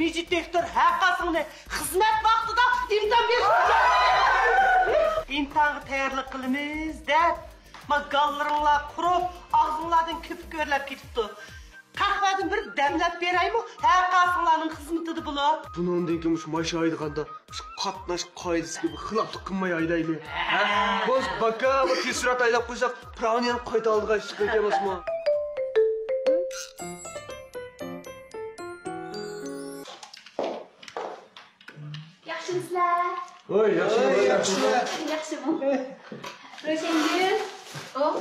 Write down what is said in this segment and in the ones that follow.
Mecit direktör hakkasını hizmet vaktida imtihan bersin. İmtihanı tayyorlik qilamiz deb, gallarыңlar qurib, ağzыңlardan köpük örlep ketipti. Kahvadan bir demlep beraymi? Hakkasыңlarning xizmatida bular. Bundan keyin shu maşa aytganda, shu qatnash qoidasi gibi xiloflik qilmay aydayli. Boz baka va tezroq aylab qo'ysak, pravniyani qayta oldiga chiqib kemasmi? Yaxshimisizlar? Oy, yaxshi. Yaxshimi? Ro'shangul. Oh.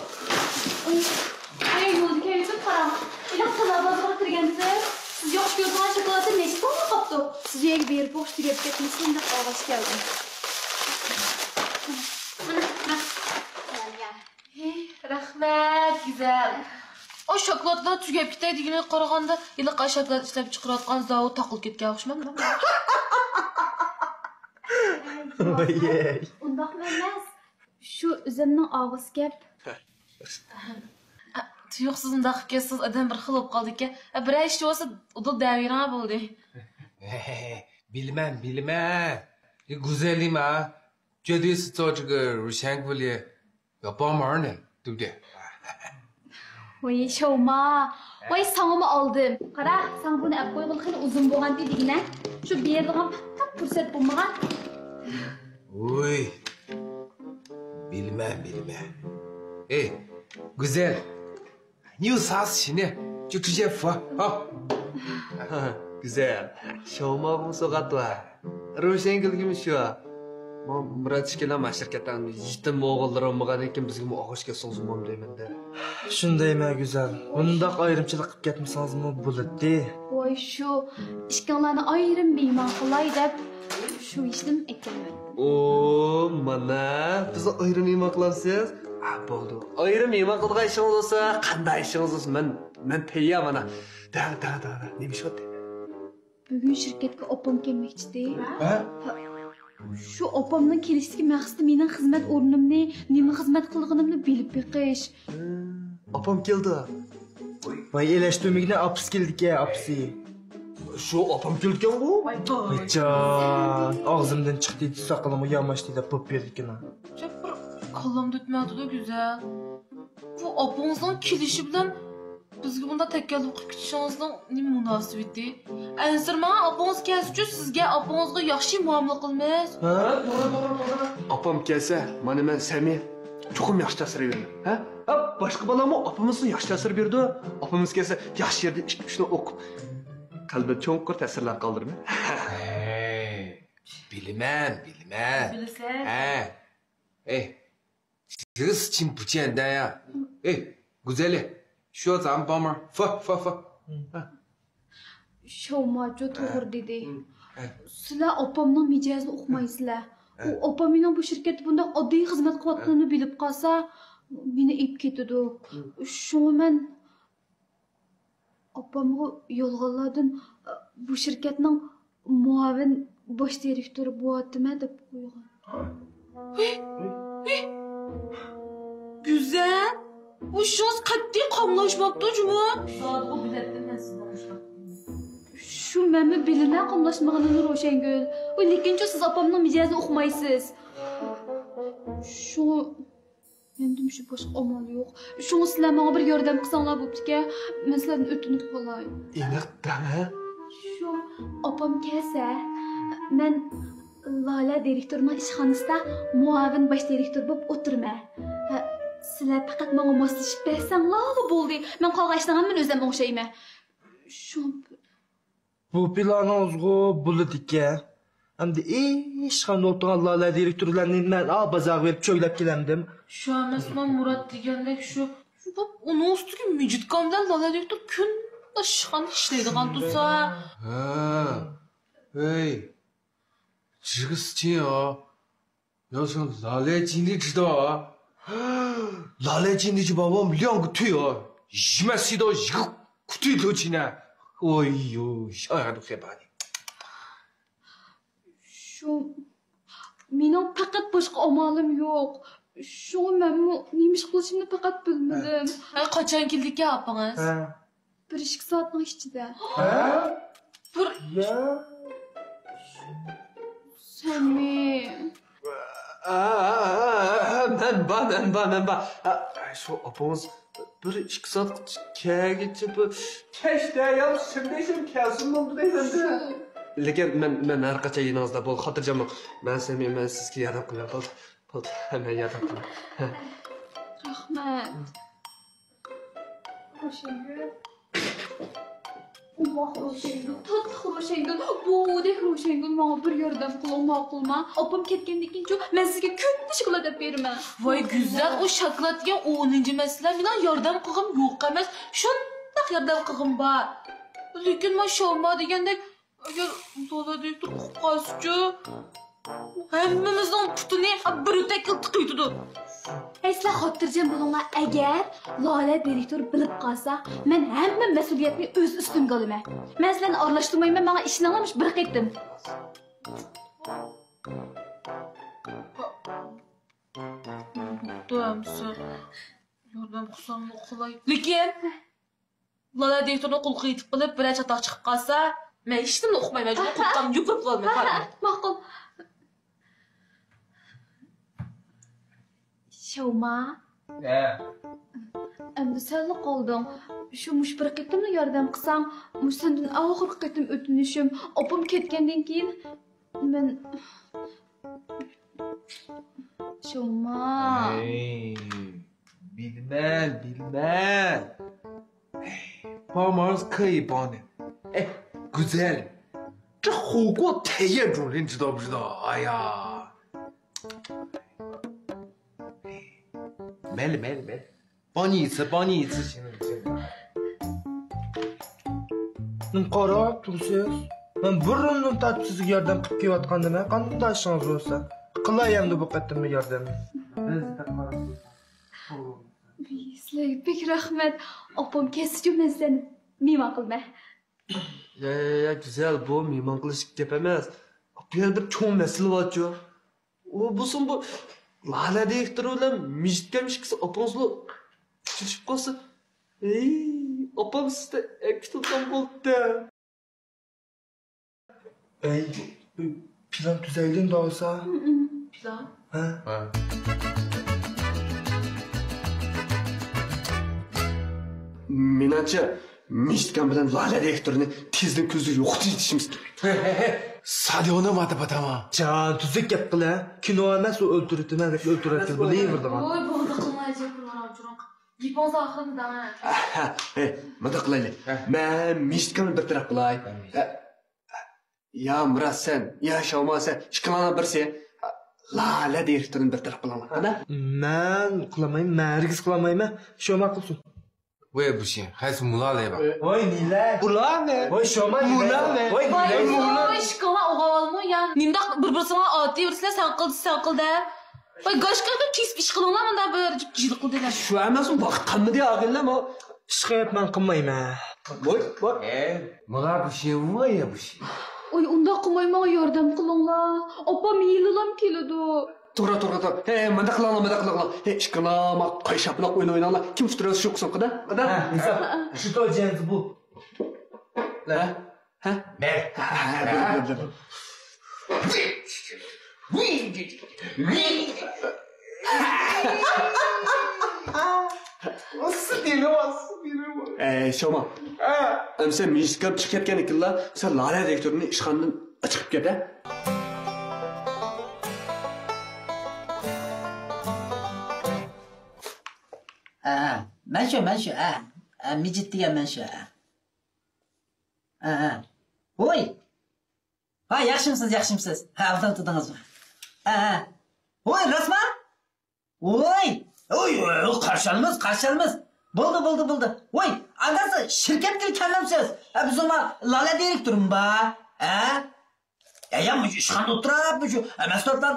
Ay, yo'lda kelib qarang. Ila qilabozga o'tirgansiz. Siz yo'q ko'rgan shokoladni nechta tonna qopdi? Siz yerga berib o'qish tugab ketmasin deb olg'ash keldim. Hey, rahmat, güzel. O shokoladlar tugab ketadigan qaraganda, iliq shokolad ishlab chiqarayotgan zavod taqilib ketgan o'xshamadi. Voy. Undoq emas. Shu o'zimning og'iz gap. Tuyuqsiz undoq kelsiz odam bir xil bo'lib qoldi-ku. Bir ish bo'lsa, udul davira bo'ldi. Bilmem. Güzelim ha. 绝对是找这个乳香菇里要帮忙的，对不对？ Voy, Şovma. Voy, sağımı aldım. Qara, sen bunu ap qo'yg'il xil uzun bo'lgan dedigina. Shu berdigan faqat fursat bo'lmagan. Oy. Bilmem. Ey, güzel. 你有啥事情呢？就直接说啊。 Güzel. Şovma bo'lsa qatva. Ro'shangilgim shu. Murat ishkilama shirkatdan yetim o'g'illar olmagan ekan bizga og'ishga so'zimam deyman-da. Shundaymi go'zal. Bundaq ayrimchilik qilib ketmasangizmi bo'ladi. Voy, shu ishkanglarni ayrim bemon qilay deb shu ishni aytganman. Oo, mana biz ayrim nima qilasiz? Bo'ldi. Ayrim nima qilgan ishingiz bo'lsa, qanday ishingiz bo'lsa, men tayyor mana. Da. Nima ish qildi? Bugun shirkatga opam kelmoqchi. Ha? Shu opamning kelishdagi maqsadi mening xizmat o'rnimni, nima xizmat qilganimni bilib beqish. Opam keldi. Voy, elashtirmagina apis keldi-ku, apisi. Shu opam kelgan bu? Jon, og'zimdan chiqdi, saqalim yamashdi deb pop berdi-ku. Qallam tutmadı da güzel. Bu apanızdan kilişi bilen bizga bunda tekkallab qilib ketishingizdan nima munosabati? Ansirman apangiz kelsa sizga apangizga yaxshi muomala qilmaysiz. Ha, to'g'ri. Opam kelsa, mana men Sami cho'qim yaxshi ta'sir berdi. Ha? Boshqa bolamni opamizga yaxshi ta'sir berdi. Opamiz kelsa, yaxshi yerda 2-3 ni o'qib qalbida cho'nqur ta'sirlar qoldirma. Bilmem. Bilsan? Ey. 这个事情不简单呀！哎，顾在里，需要咱们帮忙，发。Şovmacu to'g'ri dedi. Sizlar opamning mijozini o'qimaysizlar. U opamning bu shirkat bunda oddiy xizmat qilayotganini bilib qolsa, meni ib ketadi. Shuni men opamga yo'lg'onlardan bu shirkatning muavin bosh direktori bo'lyaptimi deb qo'ygan. Güzel. Bu şans qat'iy qamlashmoqda juma. Sodiq biletdim men sizni qo'shdim. Shu menmi bilimdan qamlashmaganini Ro'shangul. Lekin siz opamning mijozini o'qimaysiz. Shu endi shu boshqa amal yo'q. Shuni sizlar menga bir yordam qilsanglar bo'pti-ku. Men sizlardan o'tinib qolay. Aniqdan ha? Shu opam kelsa, men Lala direktorning ishxonasida muavin bosh direktor bo'lib o'tirman. Sizlar faqat menga moslashib bersanglar bo'ldi. Men qolgan ishni hammasini o'zim o'xshayman. Shu Bu planingizga bo'ladi-ku. Endi hech qanday o'tirgan Lala direktorlarni men bozor berib cho'ylab kelamdim. Shu emasmi Murat degandek shu uning ustiga mijitkomdan Lala direktor kunda ishxona ishlaydigan tursa. Ha. Ey. 这个事情啊，要是老赖经理知道啊，老赖经理就把我们2个腿啊，一马塞到一个裤腿头去呢。哎呦，想想都害怕呢。Shu mening faqat boshqa amalim yo'q. Shu menmi nima ish qilishimni faqat bilmadim. Qachon keldik-ku opangiz? 1-2 soatning ichida. Ya. Sami. Ben. Şu apamız bir 2 saat geçip keşke ya şimdi kelsin oldu deyimde. Lekin men har qancha yiningizda bo'l xotirjam men Sami men sizga yordam qilaman bo'ldi hemen yordam qilaman. Rahmat. Roshengul. Allah Roshengul. Tatlı Roshengul. Budek Roshengul bana bir yordam qilib ma'qulmi? Opam ketgandan keyin men sizga ko'p shokolad olib beraman. Voy güzel o shokoladga 10-chi masala bilan yordam qilg'im yo'q emas. Shundoq yordam qilg'im bor. Lekin men shoma degandek agar to'ladek turib qolsa-chi, hammamizning putini bir o'takil tiqiydi. Sizlar xotirjam bo'linglar. Agar Lola direktor bilib qolsa, men hamma mas'uliyatni o'z ustimga olaman. Men sizlarni aralashtirmayman, menga ishni olamish bir qaytdim. Tamsa. Yordam qilsam qulay. Lekin Lola direktorning qo'lga yetib qilib, bir chatoq chiqib qolsa, men hech nimani o'qimayman, majbur qo'rqam yupib qolmayman. Ma'qul. Shoma. Endi sen qolding. Shu bir qitimni yordam qilsang, sendan oxirgi qitim o'tinishim, opam ketgandan keyin men Shoma. Bilmem. Parmağınız kayıp anne. Güzel. 这火锅太严重了，你知道不知道？哎呀，没了，帮你一次行了。 Qarab tursiz. Men bir rundan tatib sizga yordam qilib kelayotgandimman. Qanday ishingiz bo'lsa, qilay endi bu qatimni yordamni. Sizlarga pek rahmat. Opam kesdi men seni mehmon qilma. Ya güzel bu mehmon qilish gap emas. Bu yerda bir cho'ng masala bor-ku. U bo'lsin bu Lola direktor bilan mishitga mishkisi opangizni tushib qolsa. Opam sizda ektutam bo'ldi. Plan tuzaylik da olsa. Plan? Ha? Menimcha mishitgan bilan Lola direktorni tezdan ko'zda yo'qotishimiz kerak. Sadyona matapatama. Can tuzuk gap qila. Kino emas u o'ltiribdi, men o'ltiribdi. Bilaverdim. Voy bo'ldi qilmaychi qur'on. Yipon sohilda. Mada qilaylik. Men mishitgan bir taraf qilay. Ya Murat sen, ya Shoma sen, ishqilana birsi. Lola direktorni bir taraf qilamiz, qana? Men qilamayman, Margiz qilamayman. Shoma qilsin. Voy bu şey, hayır mulalay bak. Voy Nila. Ular ne? Voy Shoma. Mulalay. Voy Nila. Voy ishqila o'g'almi? Yani nimdaq bir-birsini oti birsizlar sen qildi. Voy goshqaga kesib ish qilinglar menda bir jil qildilar. Shu emas u vaqt qanday og'illam o. Ishqayapman qilmayman. Voy. Mular bu şey voy ya bu şey. Oy unda qilmayman yordam qilinglar. Opam yilim keladi. To'g'ri. Manda qilinglar. Ishqilama qayshaploq o'ynanglar. Kim tuturasiz shu qilsin qada? Shu to'jingiz bu. Ha? Ben. Shoma. Sen mishitga chiqib ketgan ekanlar. Sen Lola direktorning ishxonadan chiqib ket-a. Ben şu, Micit diye ben şu. Oy. Ha, yaxshimsiz. Ha, avdan tutdingizmi? Oy, rasman? Oy, qarshilamiz. Bo'ldi. Oy, adasi shirkatga kelgansiz. Biz ona Lola direktormi ba? Ya, bu ishxonada o'tirib, shu mas'ullar.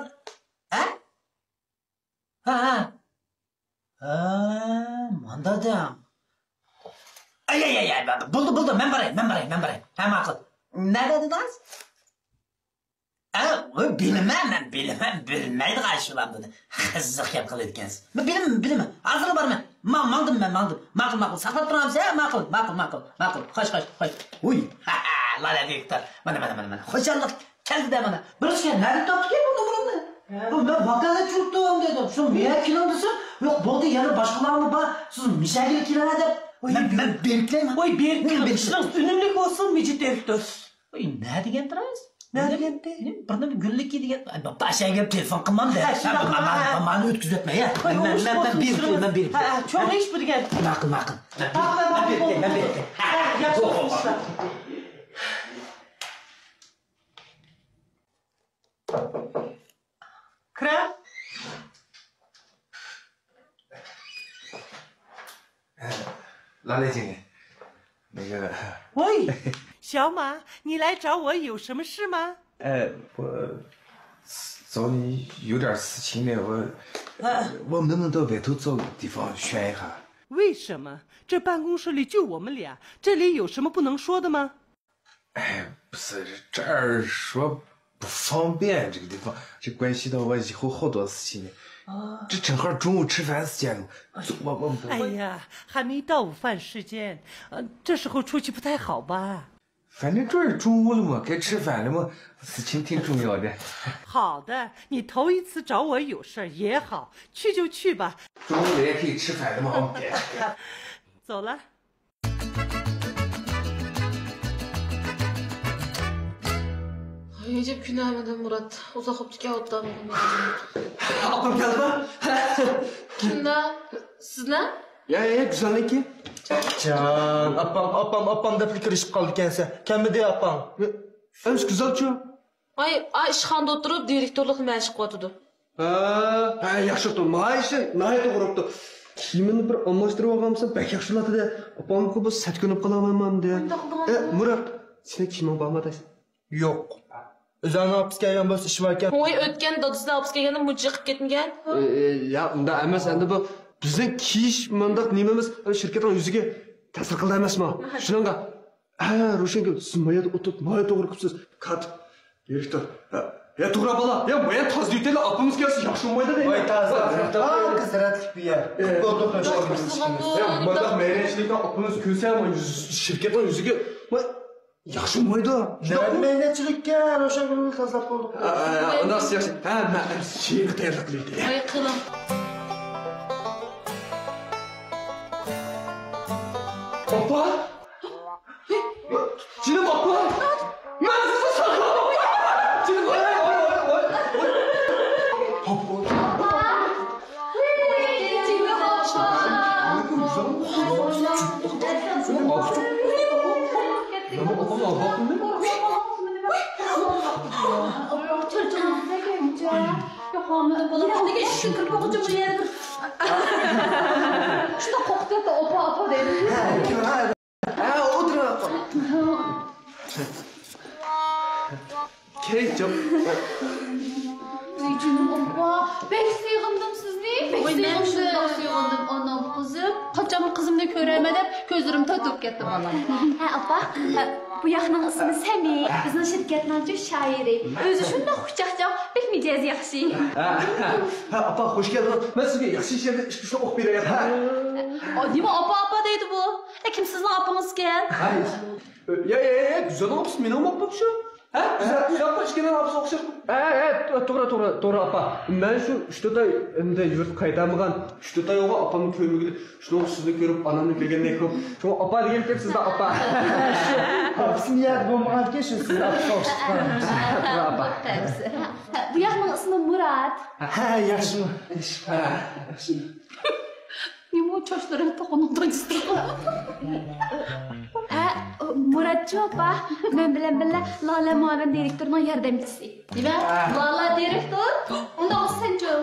Mandadam. Ay, bo'ldi, men baray. Ha, ma'qul. Ne dediniz? Bilmem, bilmeydi karşılam dedi. Kızık yap kıl etkeniz. Bilmem. Hazır var mı? Maldım. Makul. Saklat duram sen, makul. Koş. Uy, lale direktör. Bana. Hoşallık, geldi de bana. Burası gel, nerede taptı ki bu numaramda? Ben vakada çürüttüm dedim. Şu miye kilomdusun? Yok, bu da yanı başkalarını bana. Siz misafir kilona da. Ben berkleyim. Oy berkilişiniz ünümlük olsun Mecit direktör. Oy, ne degen durayız? Ne degen? Birine bir günlük yedigen. Başa gelip telefon kılmam de. Bana ötküz etme ya. Ben bir. Çok iş bu degen. Makul. Ben berkleyim. Yapsın. Krem. Lale经理，那个，喂，小马，你来找我有什么事吗？我找你有点事情呢，我们能不能到外头找个地方选一下？为什么？这办公室里就我们俩，这里有什么不能说的吗？不是这儿说不方便，这个地方这关系到我以后好多事情呢。这正好中午吃饭时间了，我哎呀，还没到午饭时间，这时候出去不太好吧？反正这是中午了嘛，该吃饭了嘛，事情挺重要的。好的，你头一次找我有事也好，去就去吧。中午了也可以吃饭的嘛，走了。 Recep günaydın Murat. Uzak optik ağıttan Apam geldi mi? Kimden? Sizden? Ya güzellik ki. Can, apam da fikirleşip kaldı kendisi. Kemidi apam. Öms güzel ço. Ay işxanda oturup direktörlük məşq qatudu. Yaxşı oldu. Maaşı nahayet doğruptu. Kimini bir almıştırıp almışsın, pek yaxşıladı de. Apam ki bu setkinip kalamam de. Murat, sen kimin bağmadasın? Yok. Özəlini hapis gələn bolsa iş varkən. Oy ötken dadısına hapis kelgəndə mıcıq ketməyən. Ya unda emas, endi bu bizning kiyish mundaq nemamiz shirkatning yuziga ta'sir qildi emasmi? Shunga Roshenga siz mayada o'tib, maya to'g'ri qilibsiz. Katib, direktor. Ya to'g'ri bola. Ya maya toz yutaylik, apamiz kelsa yaxshi bo'lmaydi deydi. Voy toza. Qizratlik bu yer. Bo'ldi Ya mundaq mayranchilikni apamiz ko'rsa ham shirkatning yuziga yaxshi bo'lmaydi. Mehnatchilikka o'sha kunni tozalab bo'ldik. Undan yaxshi. Men she'r tayyorlab qilaydi. Ay qılım. Opa? Canım opa? Ben sizi saklamam. Canım oy. Hamile bola ne geçti kırk okucu bu yere. Şuna koktu da opa dedi. Otur. Kerem. Canım opa. Ben sıyğındım sizni. Oy ben şundan sıyğındım anam kızım. Kaçam kızımda göremeden gözlerim tutup gitti bana. Opa. Bu yaxının ismi Sami. Bizning şirkatning shoiri. O'zi shunday xushchaqchaq, bilmaysiz yaxshi. Opa, hoş geldin. Ben sizga yaxshi she'rni ish qilishni o'qib beraman. Nima opa deydi bu? Kim sizning opangizkan? Ya, güzel olmuş. Benim opam şu. Güzel yapmış gene hapis o'xshab. To'g'ri opa. Men shu 3-ta endi yurt qaydamagan 3-ta yo'g'a opamni ko'rmagili. Shuni sizni ko'rib, onamni ko'rgandan ko'p. Shu opa degan tek sizda opa. Hapis niyat bo'lmagan shu siz Opa. Bu yaxning ismi Murat. Yaxshimi? Nima chochlari to'qinib Muratchi opa, men bilan birga Lola muavin direktorning yordamchisi. Nima? Lola direktor? Unda sencho.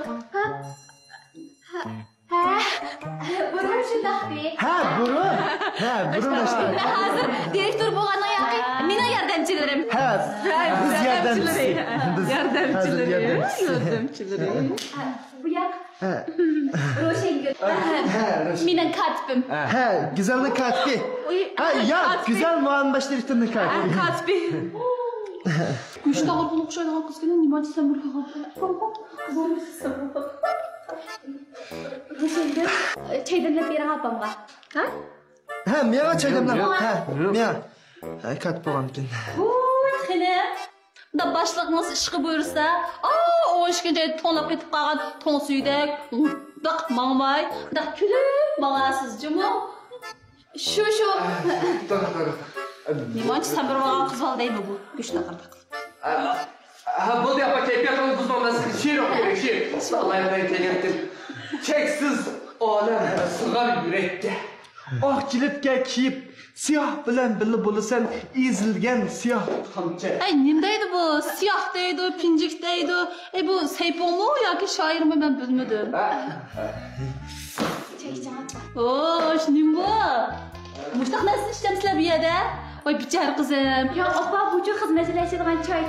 Burun shundaqdi. Burun işte. Hozir direktor bo'lgandan yoqi, meni yordamchilarim. Biz yordamchisi. Yordamchilarim. Bu yoq Roshengul. Mening katibim. Güzellik katibi. Ya, güzel muavin baş direktorning katibi. Katbi. Go'sht og'irlig'i o'xshaydigan qizgina nima desam bo'lgan. Choy damlab bering opamga. Ha? Ha, menga choy damlab. Ha, menga. Ha, kat bo'lgan ekan. Voy, xina. Da boshliqimiz ishqi buyursa, o ishga to'nab ketib qolgan to'n suydek, daq mangmay, daq kulib mangasiz jimo. Shu. Nimanchi sen bir olgan qiz oldaymi bu? Go'shtni qirdiq. Ha, bo'ldi apa, kayfiyatimiz buzilmas. She'r o'qiylik, she'r. Allohdan kelgan cheksiz olam sig'ar yurakka. Oq kilitga kiyib, siyoh bilan birga bo'lasan, ezilgan siyoh tomchi. Ay, nimdaydi bu? Siyoh deydi, pinjik deydi. Bu sayponmi yoki shoirmi men bilmadim. Oy, nim bu? Mushtaq nasıl ishlamsizlar bu yerda? Voy bichar qizim. Yo, opa, bu uchun xizmatchilarchidigan choy.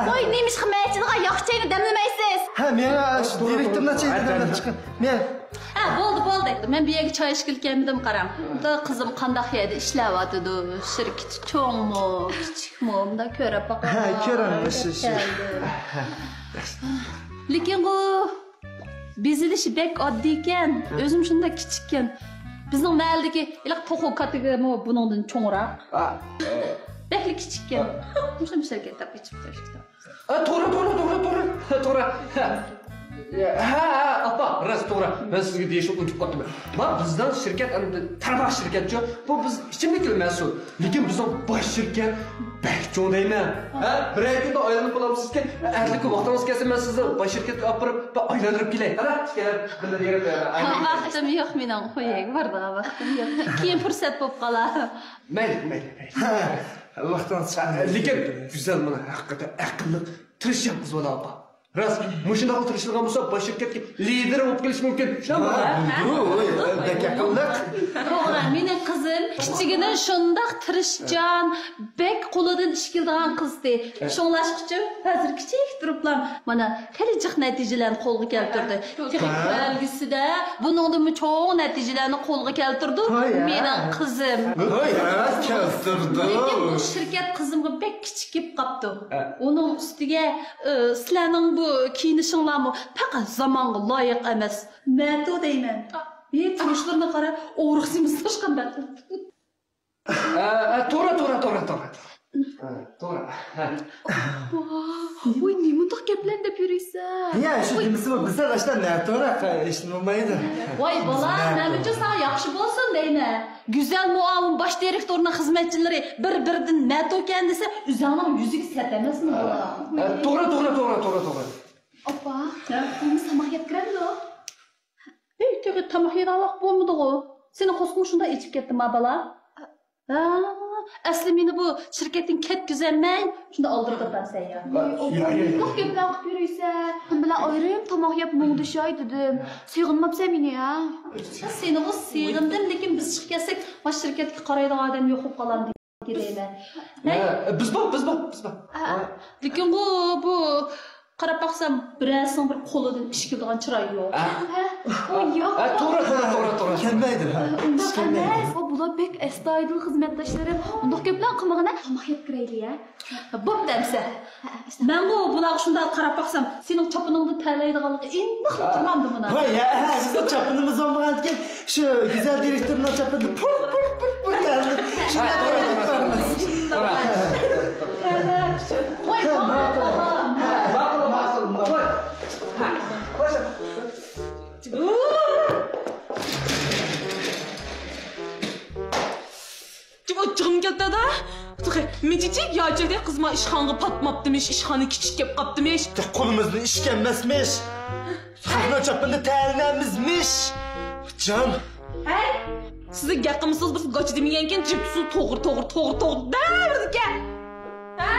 Voy, nemish xizmatchidigan yoq choyni damlamaysiz? Ha, menga direktordan choy damlab chiqing. Men Ha, bo'ldi. Men bu yerga choy ishga kelgandim, qaram. Da qizim qanday yerda ishlayotdi? Shirkit cho'ngmi, kichikmi? Unda ko'rib boqaman. Ha, ko'raman, shu. Lekin bu bezilishi bek oddiy ekan. O'zim shunda kichikkan. Bizning mahaldagi iliq to'qu kategoriyami buningdan cho'ngroq. Bekli kichikkan. Mushum shirkatda ichib tashdi. To'g'ri. Ha, apa, rost to'g'ri. Men sizga deyishni unutib qoldim. Bizdan shirkat tarmoq shirkatchi, bu biz ichimlik mas'ul. Lekin bizning bosh shirkat Bakcho'n deyman. Ha, bir oyda aylanib qolamsizki, ahliga vaqtingiz kelsa men sizni bosh shirkatga olib borib aylantirib kelay. Qara, kelib birga yerib beraman. Vaqtim yo'q mening, qo'yay, barda vaqtim yo'q. Keyin fursat bo'lib qolar. Mayli. Allohdan chiqadi. Lekin güzel mana haqiqatan aqlli tirishamiz bola opa. Ras, mushunday tirishilgan bo'lsa, bosh shirkatga lider bo'lib kelish mumkin. Bek aqlliq. To'g'ri, mening qizim kichigini shundoq tirishchan, bek qo'lidan ish keladigan qizdi. Shunlashqicha hozir kichik turiblar. Mana kelajak natijalarni qo'lga keltirdi. Texnik belgisida buningdan cho'ng natijalarni qo'lga keltirdi. Mening qizim. Keltirdi. Lekin bu shirkat qizimga bek kichik kelib qopti. Uning ustiga sizlarning bu kiyinishinglarmi faqat zamonga loyiq emas. Mato deyman. Men turishlarni qara, o'g'riqsimiz tashqanda. To'g'ri. Voy, nimadir gaplarni deb yuraysan? Ya, shu demisimi bizlar ashla noto'g'ri eshitmaydi. Voy bola, nima sana yaxshi bo'lsin deyman. Güzel muavin bosh direktorning xizmatchilari bir-biridan mato ekan desa, o'zingning yuziga sat emasmi bola? To'g'ri. Opa, buni samolyot kiramdi? To'g'ri, tamoq yedoq bo'lmadi-ku. Seni qo'sqim shunda ichib ketdimi, bola? Asli meni bu shirkatning kat güzelman, shunda oldirdim sen ya. Yo'q gaplar qilib yuraysan. Men bilan ayrim tomoq yeb mungdishoy dedim. Sig'inmabsan meni ya. Seni o'z sig'indim, lekin biz chiqib kelsak, bosh shirkatga qaraydigan odam yo'q bo'lib qoladi deyman. Biz bor. Lekin bu qarab baqsam, birasing bir qo'lidan ish keladigan chiroy yo'q. Yo'q. To'g'ri. Kelmaydi. Emas, bular bek astoydil xizmatdoshlarim. Undaq gaplar qilmag'ina tomoq yeb kirayli ya. Bo'pdamsa. Men bular shunday qarab baqsam, sening chopiningni tanlaydiganligi endi qilaman buni. Voy, siz chopinimiz olmagan ekan, shu güzel direktorning chopini pul keldi. Çıg'im ketdi-da. Mechichik yochida qizma ishxonga patmabdimish, ishxona kichik kelib qopdimish. Qo'limizni ishga emasmish. Xalqni chopini tanlamizmish. Jon. Hey, sizga gapimsiz bir gochi demagankin, jipsu to'g'ri dardikan. Ha?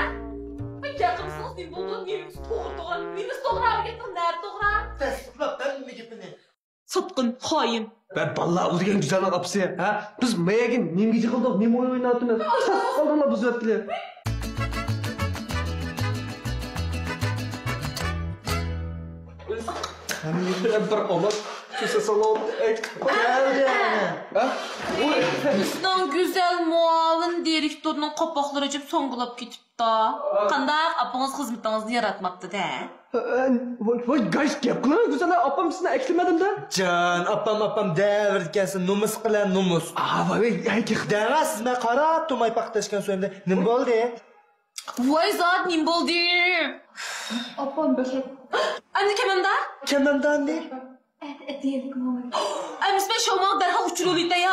Men gapimsiz deb bo'ldi, nemiz to'g'ri. Nemiz to'g'ri ketdi, nar to'g'ri. Tasdiqlabdan nima gapini? Sotqin, xoin. Ben vallahi o degan güzel kapısı ya. Ha? Biz mayagin nemga yıkıldık, nem oynatını. Kaldanlar bu zöptüler. Bir omaz Köse salam. Bizden güzel muavin direktörünün kapakları açıp songulap gitip da. Kandak apağınız hizmetinizni yaratmakta de. Vay gaş gap kılana güzel apam sizine eklemedim de. Can, apam devir gelsin, numus kılan numus. Vay Dana siz ben qarab turmay paxtashgan so'yimda nim bo'ldi? Vay zat nim boldu. Opam ket. Anne kemanda? Kimdan de? Diyelim mama. Amis ben şomaq derhal uçuruluyda ya.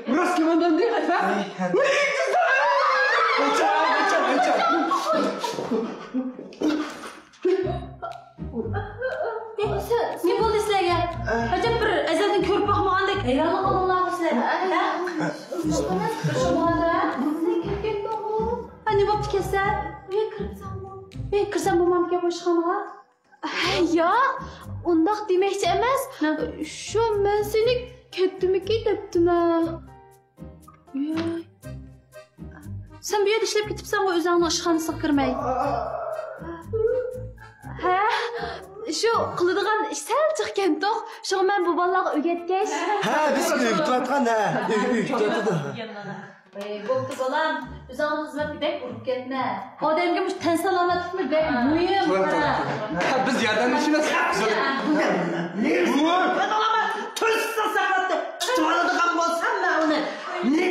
Burası kimandan değil mi? Ne bo'ldi sizlarga? Ajab bir azaldan ko'rib boqmagandek hayronlik qilganlar sizlar. Ha, ne bo'pti kelsa? Men kirsam bo'lmamga boshqonga. Ya, undaq demoqchi emas. Shu men seni ketdimiki debdim-a. Sen bu yerda ishlab ketibsan, o'zingni ishxonasiga kirmay. Ha, shu qiladigan ish sal chiqqan-to'q. Shu men bu bolalarga o'rgatgach. Ha, biz uyutayotgan ha. Uyutayotdi. Bo'pti bolam, o'zingni xizmatga bek urib ketma. Odamga mush tan salomatlikni bek muhim. Biz yerden işimiz. Ben olama tülsün sakatı. Tuvalıdıgan bolsam ben onu. Ne?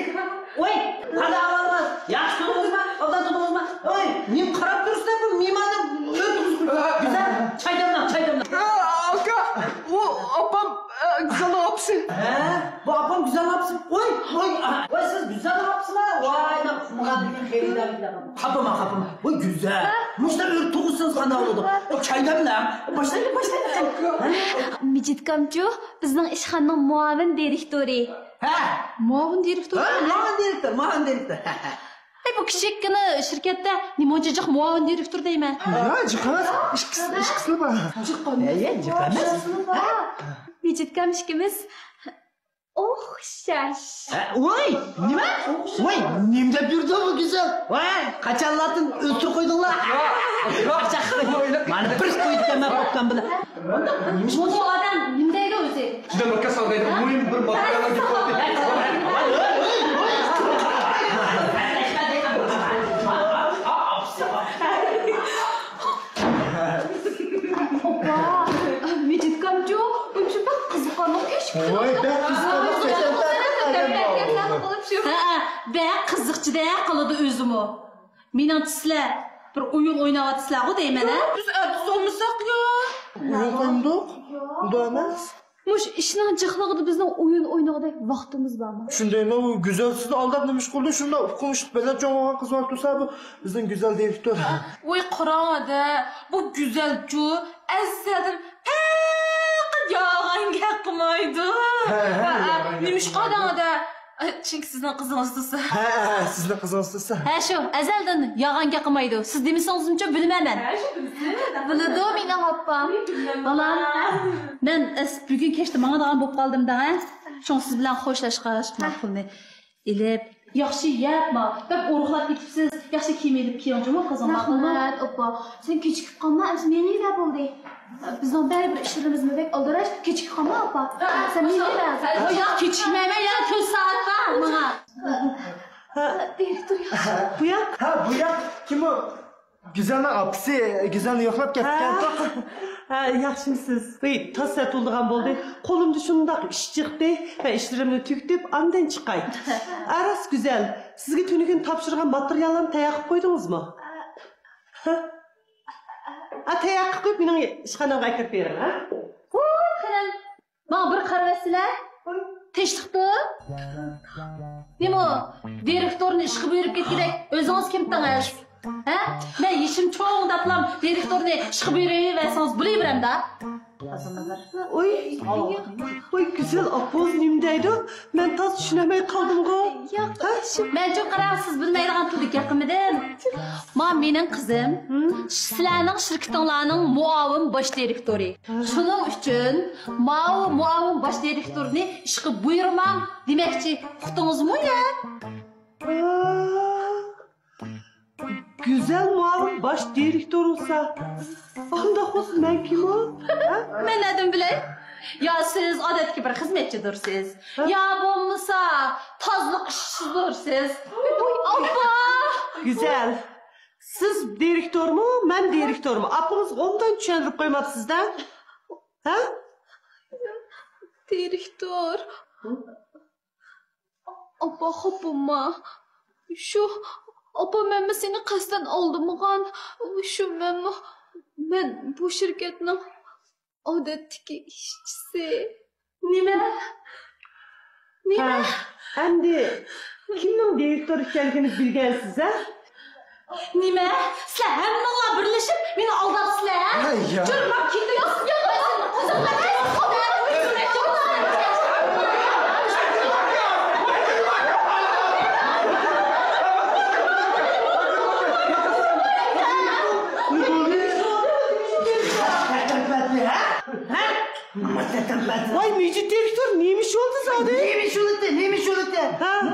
Oy, hadi alalım. Yaxşı tutdunuz mu? Oda tutdunuz mu? Oy, nim qarab tursa bu mimanı öldürüz. Güzel. Çay demle. Alka, o apam güzel apsı. He, bu apam güzel yapsın. Oy, siz güzel yapsın ha. Vay, ne muhabbinin xeyrinden bilemem. Kapıma. Oy, güzel. Muşlar öyle tuğusunuz kana oldu. Çay demle. Başlayın. Mijitkamchu bizning ishxonaning muavin direktori. He. Muavin direktor. Mahan direktör. Bu kichikgina shirkatda nima jiq muavin direktor deyman. Ha, jiqamas. Ish qisli bor. Mijitkam ishkimiz o'xshash. Oy, nima? Oy, nimde bir de bu güzel. Vay, kaç Allah'ın ötür koydun lan. Bana bir koyduk hemen bakkan bile. Bu odam nima deydi o'zi? Juda makka savdaydi. Muhim bir materiallar gitdi. Mijitkamchu, uncha bak qiziqarli ish. Voy, ben Ben qiziqchida qiladi o'zimi. Menimcha sizlar bir o'yin o'ynayapsizlar-ku deyman a. Biz artist olmasak ya. Yo'qindoq. Unda emas. Mush ishning jiqlig'ida bizning o'yin o'ynag'idek vaqtimiz bormi? Shundaymi, u güzel sizni aldab nima ish qildi? Shunda o'qimish bilan cho'g'on qiz bor tursa, bu bizning güzel direktor. Oy qarangda, bu güzelcu azzadim yağanga qilmaydi. Nimish qarangda. Çünkü sizden kızınızdısı. Ha, sizni qizingiz. Ha shu, azaldan yog'onga qilmaydi. Siz demisangiz-muncha bilmayman. Biladi mening opam. Bolam, men bugun kechda mangadigan bo'lib qoldim-da. Shu siz bilan xo'shlashqash ma'qulmi? Ilib, yaxshi yapma. Deb urug'lab ketibsiz. Yaxshi kiyim elib kiyingmi qizim, ma'qulmi? Rahmat opa. Sen kechikib qolma, biz menga bo'ldi. Bizning baribir ishlarimizni bek oldirash, kechikib qolma opa. Sen menga lazım. Yo'q, kechikmayman, yana 4 soat bor menga. Direktor Bu ya? Ha, bu ya kim o? Güzelni apsi, güzelni yo'qlab ketgan. Ha, yaxshimisiz. Voy, tasat oldigan bo'ldi. Qo'limda shundoq ish chiqdi. Ben ishlarimni tugitib, andan chiqay. Aras güzel. Sizga tunigun topshirgan materiallarni tayyor qilib qo'ydingizmi? Tayyor qilib qo'yib, mening ishxonamga kirib bering, ha? Qirin. Mana bir qarasizlar. Tinchlikmi? Nima? Direktorni ishga buyurib ketgandek, o'zingiz kimdingiz? Ha? Men ishim cho'ng deblam direktorni ishga buyuraversangiz bilaveram-da. Oy güzel apoz nimdeydi? Ben tas düşünemey kaldım-ku. Men çok qarang, siz bilmaydigan turli gapimidim. Mening qizim, sizlarning shirkatinglarning muavin bosh direktori. Shuning uchun muavin bosh direktorni ishga buyurmang demoqchi. Uqdingizmi ya? Güzel muavin baş direktör olsa, onda olsun ben kim o? Men nedim bilay? Ya siz adetki bir xizmetçidirsiz. Ya bo'lmasa tozliq ishchisidirsiz. Abba! Güzel. Siz direktormu, ben direktormu? Apınız ondan tushuntirib qo'ymabsiz-da? Ha? Direktor. Abba xopuma. Şu abba men seni qasdan oldimgan. Şu men bu şirketning odatdagi ishchisi. Nima? Ha. Endi kimning direktor ekanligini bilgansiz, ha? Nima? Sizlar hammanglar birlashib meni aldabsizlar, ha? Jurmak ketdi, Vay Mecit direktor neymiş oldu zaten? Neymiş oldu?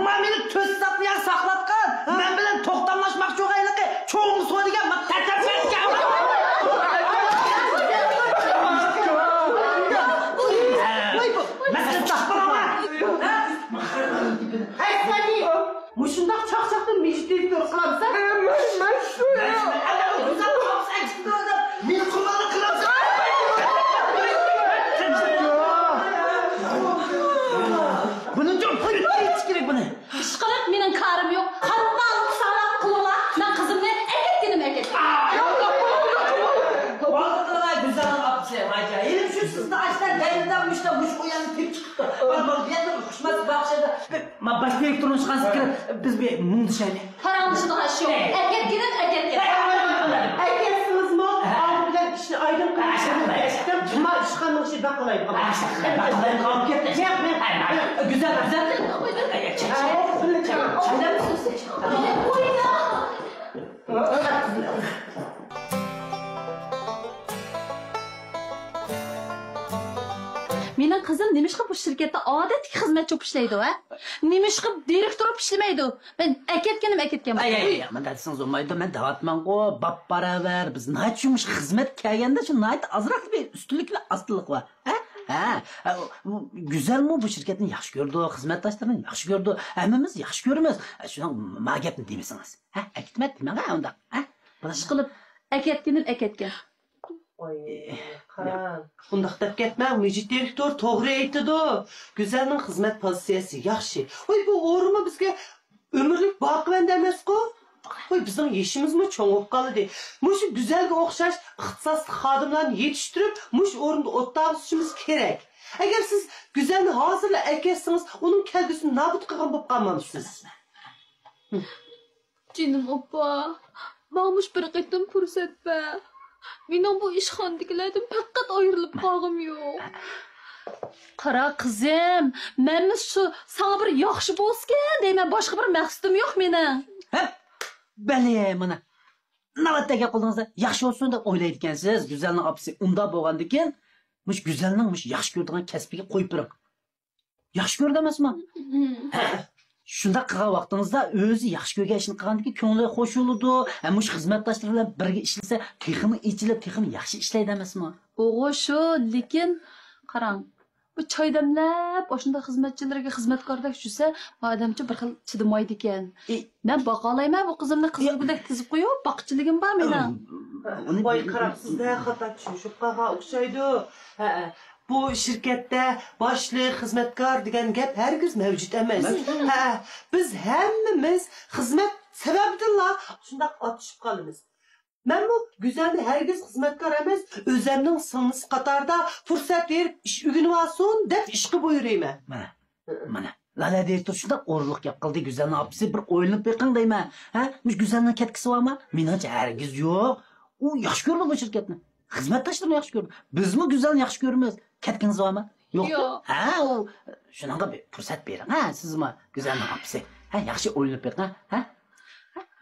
Ben beni töz satmayan saklatkan. Ben bilen toktamlaşmak çok aylıkı. Çoğunu soyduğum bak tertep vereceğim. Mesela çakpırama. Hey seni! Muşundak çakçaktın Mecit direktor kılamsa? Ben şu ya! Güzel kapsa eksik oldu. Bir kulağını kıramsa. Bunun çok hiç gerek bunu. Ishqilib mening karim yo'q. Qandoq salab qilinglar. Men qizimni erkakkenim. Vallahi güzel apse vaca. Elim şu sızda açlar derinden müşte muş uyanı tip çıktı. Bak bir yerde kuşmaz bakşada. Ma baş direktörün çıkan zikri biz bir mum dışarı. Qaranlışida hash yo'q. Erkakkenim. Erkeksiniz mi? Ağabeyden işini aydın konuşalım. Eskiden cuma işkanın işi bakılayım. Ben kalk gitti. Güzel. Mening qizim nimishqa bu shirkatda odatdagi xizmatchi bo'lib ishlaydi, ha? Nimishqa direktor bo'lib ishlamaydi. Men aketganim. Ay, men dersiniz olmaydı. Ben dağıtmam o. Bab para ver. Biz nayt yumuş hizmet kayanda şu nayt azrak bir üstünlük ve astılık var. Güzel mi bu şirketin yaxşı gördü, hizmetdaşlarının yaxşı gördü. Hemmimiz yaxşı görmez. Şuna ma gapni demisiniz. Aketmet demen ha onda. Bana Ishqilib aketgan. Oy, qaran. Bundaq deb ketmə, Mecit direktor to'g'ri aytdi. Güzelning xizmat pozitsiyasi yaxshi. Oy, bu o'rinmi bizga ömürlük baqıvand emas-ku? Oy, bizning yeshimizmi cho'ng bo'lib qoldi. Mush güzelga o'xshash ixtisosli xodimlarni yetishtirib, mush o'rinda o'tqazishimiz kerak. Agar siz Güzelni hozirla aytsangiz, uning kelgusini nobud qilgan bo'lib qolmamsiz. Jinim oppa, Mamush bir qitim fursat ver. Mening bu ishxonadagilardan faqat ayrilib qolg'im yo'q. Qara qizim, men shu sana bir yaxshi bo'lsin deyman, boshqa bir maqsadim yo'q mening. Beli mana. Navbatdagi qo'lingizda yaxshi olsun deb o'ylaydi ekansiz. Güzelning opisi unda bo'lgandan keyin, mush Güzelning mush yaxshi ko'radigan kasbiga qo'yib bering. Yaxshi ko'rdi emasmi? Shunda qilgan vaqtingizda o'zi yaxshi ko'rgan ishni qilgandan keyin ko'ngli xo'sh bo'ladi. Mush xizmatdoshlar bilan birga ishlasa, texmi ichilib, texmi yaxshi ishlaydi emasmi? O'g'ri shu, lekin qarang. Bu choydamlab o'shunda xizmatchilarga xizmatkordek tushsa, odamcha bir xil chidamaydi ekan. Men boqolayman bu qizimni qizilgudek tizib qo'yib, boqchiligim bor mening. Voy qarab, sizda xato tushunib qolgan o'xshaydi. Bu şirkette boshliq, xizmatkor degan gap hargiz mavjud emas. Biz hammamiz xizmat sababidilla shunday otishib qolamiz. Men bu Güzelni hargiz xizmatkor emas, o'zimning singlisi qatorida fursat berib ish o'rganib olsin deb ishga buyurayman. Mana. Lala direktor shunda o'rliq gap qildi. Güzelning opisi bir o'yinib beqing deyman. Mush Güzelning ketkisi bormi? Meningcha hargiz yo'q. U yaxshi ko'rdi bu shirkatni. Xizmatdoshlarini yaxshi ko'rdi. Bizmi Güzelni yaxshi ko'ramiz. Ketkiniz bormi? Yo'q. U shunaqa bir fursat bering. Sizmi Güzelning opisi? Yaxshi o'yinib beqing,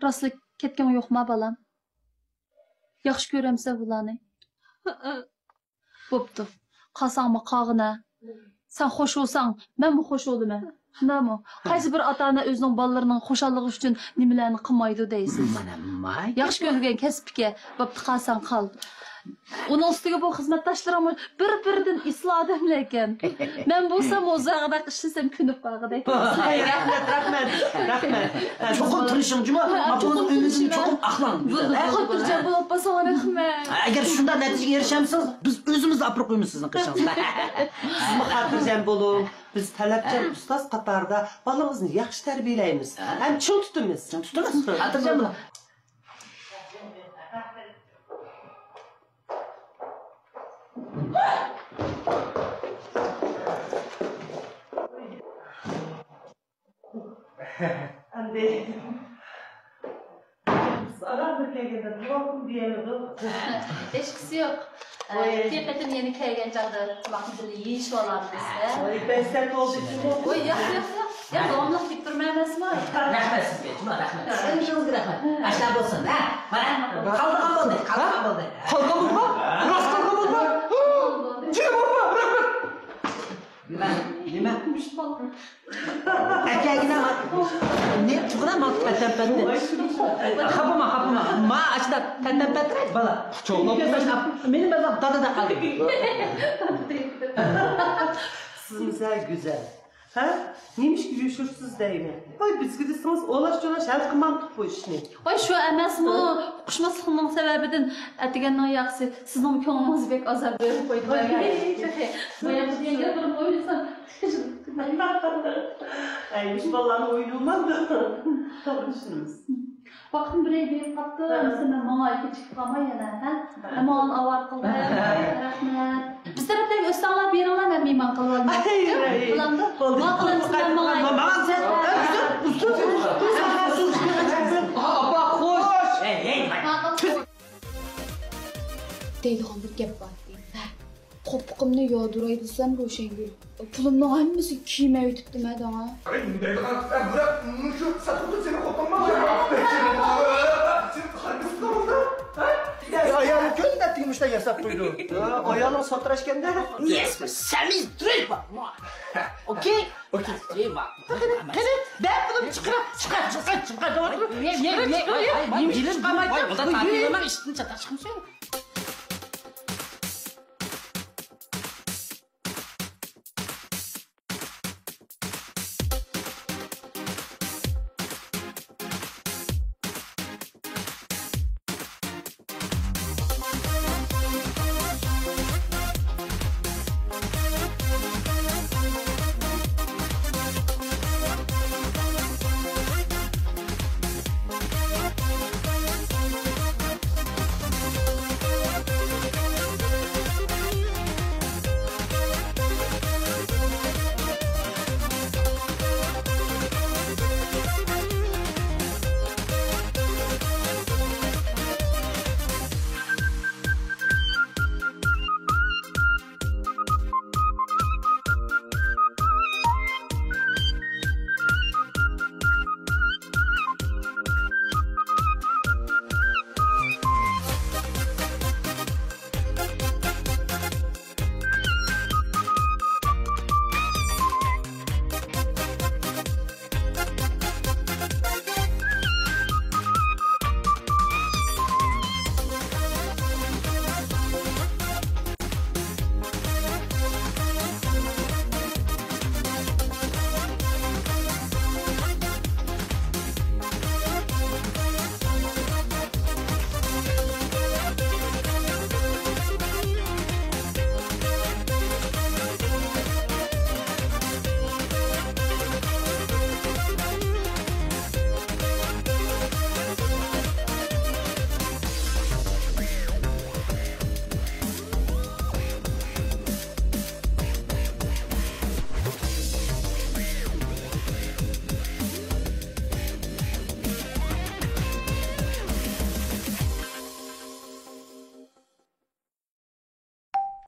Rostlik ketgan yo'qmi balam? Yaxshi ko'ramsan bularni. Bo'pti. Qolsangmi qog'ina. Sen xo'sh bo'lsang, menmi xo'sh bo'laman. Shundaymi? Qaysi bir ota-ona o'zining bolalarining xo'shaligi uchun nimalarni qilmaydi deysiz? Mana yaxshi ko'rgan kasbga bo'pti qolsang qol. Uning ustiga bu xizmatdoshlarim bir-biridan islo odamlar ekan. Men bo'lsam o'zag'ida ishlasam kunib qolg'idek. Rahmat. Çokum tırışın Cuma. Mapının ümidini çokum aklan. Xotirjam bo'lib qolsang rahmat. Eğer şunda neticeye erişemsiniz, biz özümüz apırık uyumuz sizin kışınızda. Siz xotirjam bo'ling. Biz talabchan ustoz qatorida bolamizni yaxshi tarbiyalaymiz. Ham ching tutamiz. Tutunuz. Hatırlayın mı? Endi sana bir kelganda duokum diyemedi. Hechqisi yo'q. Tepadan yana kelgan chog'da vaqtida yeyish olamiz. Voy besat oldu. Voy yo'q. Ya davomli qilib turmaymizmi? Rahmet sizge Cuma, rahmet. Sizge rahmet. Aşağı olsun ha. Bana kaldırgan oldu. Kaldırgan oldu. Kalkan bulma. Rast kalkan bulma. Cem olma. Nima? Erkeğine bak. Ne? Çukura mı? Petempette. Kapıma. Ma açta petempette bala. Çok Benim bazam tadı da kaldı. Sizimizler güzel. Ha? Neymiş ki yuşursuz değil mi? Vay biz gidiyorsunuz olaş her kımantık bu işini. Voy shu emasmi? Uqishmaslikning sababidan atigan yaxshi sizning ko'nglingiz bek azab berib qo'ydi. Voy yanga bir qo'yilsam. Aymış vallahi oyulmadı. Tanışınız. Vaqtim bir berib qopti. Sen menga chiqib qolmay yana, ha? Aman avar qildim. Rahmat. Biz tarafdan o'stanglar beringlar, men mehmon qilib olmayman. Bularni nima qilamiz menga? sen. Abba hoş. Hey. Deydigan bir gap bor. Qo'piqimni yodiray desam Ro'shangul. Pulimning hammasi kiyimay o'tibdi madama. Bırak şu sakın seni kopamam. Ayağını ko'zda tingmishdan yasab qo'ydi. Ayağını satraşkanda. Yes, Sammy's drip. Okay? Ben bunu çıkar. Doğru. Ye. Benim dilim kamaydı. O da tabii yemek işini çataşkın söyle.